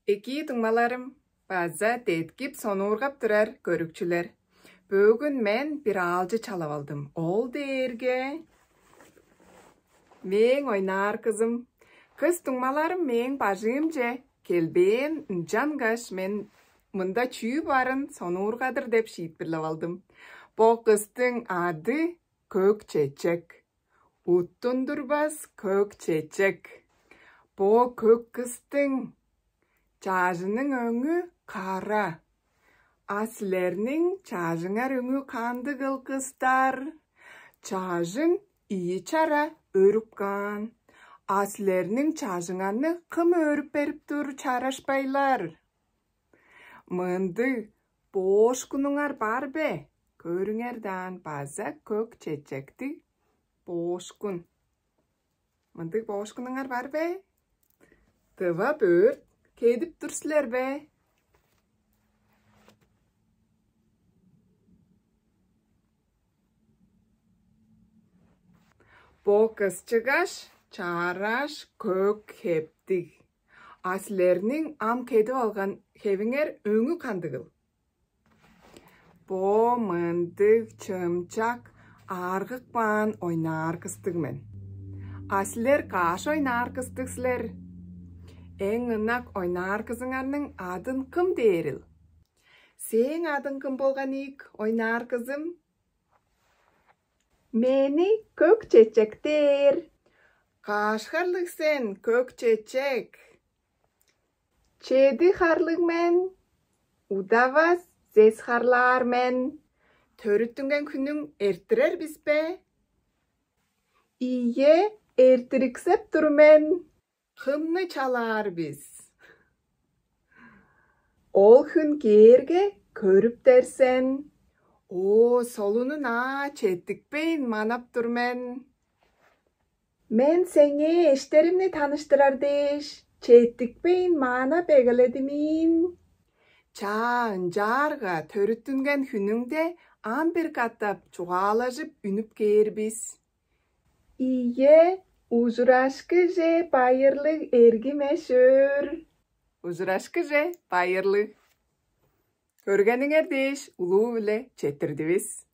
Eki tыңмаларым, база теткіп сонуырғап тұрар көрікчілер. Бөгін мен бір алжы çalап алдым. Ол дерге. Мен ойнар кызым. Кыз тыңмаларым мен бажым же. Келбен жанғаш мен мұнда чүй барын сонуырғадыр деп шийтпірліп алдым. Бо кыздың ады көк чечек. Уттундурбас көк чечек. Бо көк кыздың чажының өңі қара. Аслернің чажыңар өңі қанды қылқыстар. Чажың ие чара өріпқан. Аслернің чажыңаны қым өріп беріп тұр чарашпайлар. Мынды бош күніңар бар бе? Көріңердан база көк чечекті бош күн. Мынды бош күніңар бар бе? Тыва бөрт. Kedip dursular be. Bo kızçıgaş, çaraş, kök heptik. Aslerinin am kedip algan hevinger öңü kandıgıl. Bo mındık, çımçak, argıkpan oynar kıstıgmen. Asler kaş oynar kıstıksılar. Eң ынак ойнар кызыңарның адын кым дээрил? Сең адын кым болған ик, ойнар кызым? Мени көк чечек дер. Каш харлык сен, көк чечек? Чеди харлык мен? Удавас, зес харлар мен. Төрүттүнген күнүң эртирер бизбе? Ие, эртириксеп тур мен. Kımны çalar biz. Ol gün gerge körüp dersen. O solunun çettik beyin manap dur men. Men seni eşlerimle tanıştırar deş. Çettik beyin mana begeledimin. Çağın jarga törüttüngen hününgde bir kattap çuğalaşıp ünüp ger biz. İye. Uzuraşkı je bayırlık ergi meşhur. Uzuraşkı je bayırlık. Көргеніңер деш, ұлу біле, четірді біз.